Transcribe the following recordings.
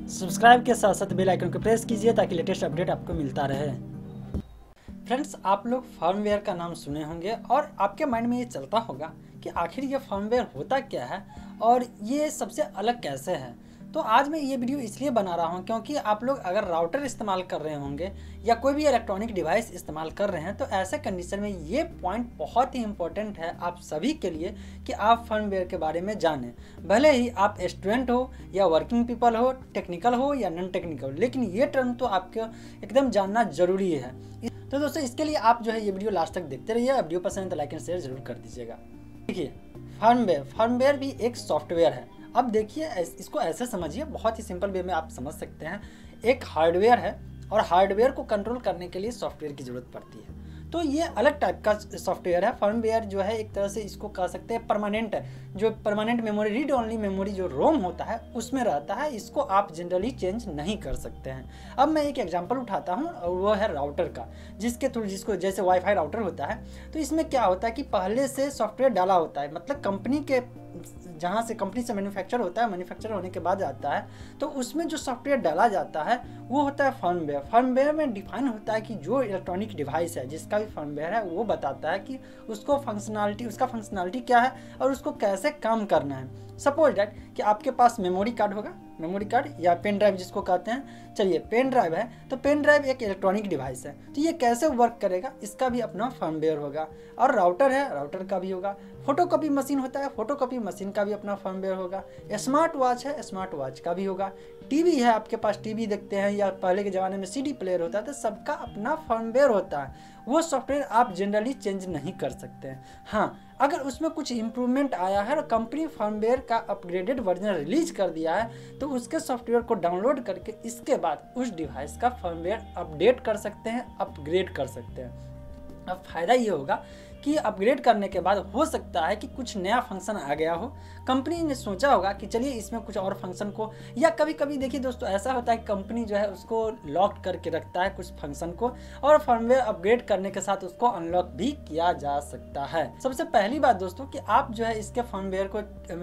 Subscribe के साथ साथ बेल आइकन को प्रेस कीजिए ताकि लेटेस्ट अपडेट आपको मिलता रहे। फ्रेंड्स, आप लोग फर्मवेयर का नाम सुने होंगे और आपके माइंड में ये चलता होगा कि आखिर ये फर्मवेयर होता क्या है और ये सबसे अलग कैसे है। तो आज मैं ये वीडियो इसलिए बना रहा हूँ क्योंकि आप लोग अगर राउटर इस्तेमाल कर रहे होंगे या कोई भी इलेक्ट्रॉनिक डिवाइस इस्तेमाल कर रहे हैं तो ऐसे कंडीशन में ये पॉइंट बहुत ही इंपॉर्टेंट है आप सभी के लिए कि आप फर्मवेयर के बारे में जानें। भले ही आप स्टूडेंट हो या वर्किंग पीपल हो, टेक्निकल हो या नॉन टेक्निकल, लेकिन ये टर्म तो आपको एकदम जानना जरूरी है। तो दोस्तों, इसके लिए आप जो है ये वीडियो लास्ट तक देखते रहिए। वीडियो पसंद है तो लाइक एंड शेयर जरूर कर दीजिएगा। देखिए, फर्मवेयर भी एक सॉफ्टवेयर है। अब देखिए, इसको ऐसे समझिए, बहुत ही सिंपल वे में आप समझ सकते हैं। एक हार्डवेयर है और हार्डवेयर को कंट्रोल करने के लिए सॉफ्टवेयर की ज़रूरत पड़ती है। तो ये अलग टाइप का सॉफ्टवेयर है। फर्मवेयर जो है एक तरह से इसको कह सकते हैं परमानेंट है, जो permanent memory, read only memory जो रोम होता है उसमें रहता है। इसको आप जनरली चेंज नहीं कर सकते हैं। अब मैं एक एग्जांपल उठाता हूँ और वो है राउटर का, जिसके थ्रू जिसको जैसे वाईफाई राउटर होता है। तो इसमें क्या होता है कि पहले से सॉफ्टवेयर डाला होता है, मतलब कंपनी के जहाँ से कंपनी से मैन्युफैक्चर होता है, मैन्युफैक्चर होने के बाद आता है तो उसमें जो सॉफ्टवेयर डाला जाता है वो होता है फर्मवेयर। फर्मवेयर में डिफाइन होता है कि जो इलेक्ट्रॉनिक डिवाइस है जिसका भी फर्मवेयर है वो बताता है कि उसको फंक्शनलिटी, उसका फंक्शनलिटी क्या है और उसको कैसे काम करना है। सपोज दैट कि आपके पास मेमोरी कार्ड होगा, मेमोरी कार्ड या पेन ड्राइव जिसको कहते हैं। चलिए, पेन ड्राइव है तो पेन ड्राइव एक इलेक्ट्रॉनिक डिवाइस है, तो ये कैसे वर्क करेगा इसका भी अपना फर्मवेयर होगा। और राउटर है, राउटर का भी होगा। फोटोकॉपी मशीन होता है, फोटोकॉपी मशीन का भी अपना फर्मवेयर होगा। स्मार्ट वॉच है, स्मार्ट वॉच का भी होगा। टीवी है, आपके पास टीवी देखते हैं या पहले के ज़माने में सीडी प्लेयर होता है, तो सबका अपना फर्मवेयर होता है। वो सॉफ्टवेयर आप जनरली चेंज नहीं कर सकते हैं। हाँ, अगर उसमें कुछ इम्प्रूवमेंट आया है और कंपनी फर्मवेयर का अपग्रेडेड वर्जन रिलीज कर दिया है तो उसके सॉफ्टवेयर को डाउनलोड करके इसके बाद उस डिवाइस का फर्मवेयर अपडेट कर सकते हैं, अपग्रेड कर सकते हैं। अब फायदा ये होगा कि अपग्रेड करने के बाद हो सकता है कि कुछ नया फंक्शन आ गया हो, कंपनी ने सोचा होगा कि चलिए इसमें कुछ और फंक्शन को, या कभी कभी देखिए दोस्तों ऐसा होता है कि कंपनी जो है उसको लॉक करके रखता है कुछ फंक्शन को और फर्मवेयर अपग्रेड करने के साथ उसको अनलॉक भी किया जा सकता है। सबसे पहली बात दोस्तों कि आप जो है इसके फर्मवेयर को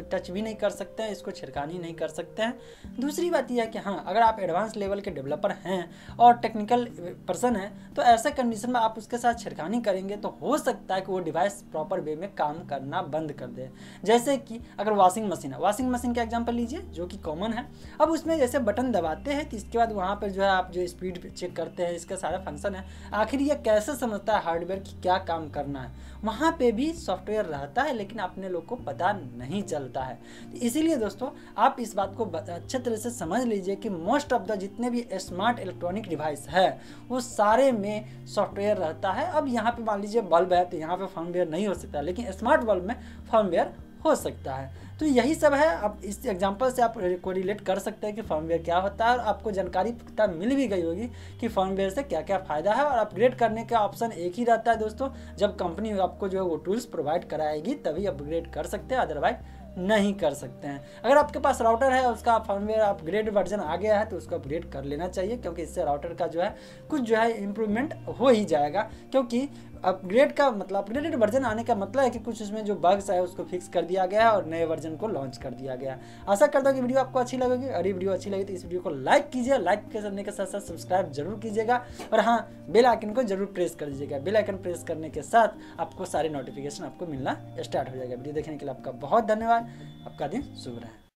टच भी नहीं कर सकते हैं, इसको छिड़कानी नहीं कर सकते हैं। दूसरी बात यह है कि हाँ, अगर आप एडवांस लेवल के डेवलपर हैं और टेक्निकल पर्सन हैं तो ऐसे कंडीशन में आप उसके साथ छिड़कानी करेंगे तो हो सकता है कि वो डिवाइस प्रॉपर वे में काम करना बंद कर दे। जैसे कि अगर वॉशिंग मशीन है, वॉशिंग मशीन का एग्जांपल लीजिए जो कि कॉमन है। अब उसमें जैसे बटन दबाते हैं तो इसके बाद वहाँ पर जो है आप जो स्पीड चेक करते हैं, इसका सारा फंक्शन है, आखिर ये कैसे समझता है हार्डवेयर की क्या काम करना है, वहाँ पे भी सॉफ्टवेयर रहता है लेकिन अपने लोग को पता नहीं चलता है। तो इसीलिए दोस्तों आप इस बात को अच्छे तरह से समझ लीजिए कि मोस्ट ऑफ द जितने भी स्मार्ट इलेक्ट्रॉनिक डिवाइस है वो सारे में सॉफ्टवेयर रहता है। अब यहाँ पे मान लीजिए बल्ब है तो यहाँ पे फर्मवेयर नहीं हो सकता, लेकिन स्मार्ट बल्ब में फर्मवेयर हो सकता है। तो यही सब है। अब इस एग्जांपल से आप को रिलेट कर सकते हैं कि फर्मवेयर क्या होता है और आपको जानकारी पता मिल भी गई होगी कि फर्मवेयर से क्या क्या फ़ायदा है। और अपग्रेड करने का ऑप्शन एक ही रहता है दोस्तों, जब कंपनी आपको जो है वो टूल्स प्रोवाइड कराएगी तभी अपग्रेड कर सकते हैं, अदरवाइज नहीं कर सकते हैं। अगर आपके पास राउटर है उसका फर्मवेयर अपग्रेड वर्जन आ गया है तो उसको अपग्रेड कर लेना चाहिए, क्योंकि इससे राउटर का जो है कुछ जो है इम्प्रूवमेंट हो ही जाएगा। क्योंकि अपग्रेड का मतलब अपग्रेडेड वर्जन आने का मतलब है कि कुछ उसमें जो बग्स है उसको फिक्स कर दिया गया है और नए वर्जन को लॉन्च कर दिया गया। आशा करता हूँ कि वीडियो आपको अच्छी लगेगी। अगर ये वीडियो अच्छी लगी तो इस वीडियो को लाइक कीजिए, लाइक करने के साथ साथ सब्सक्राइब जरूर कीजिएगा और हाँ, बेल आइकन को जरूर प्रेस कर दीजिएगा। बेल आइकन प्रेस करने के साथ आपको सारे नोटिफिकेशन आपको मिलना स्टार्ट हो जाएगा। वीडियो देखने के लिए आपका बहुत धन्यवाद। आपका दिन शुभ रहे।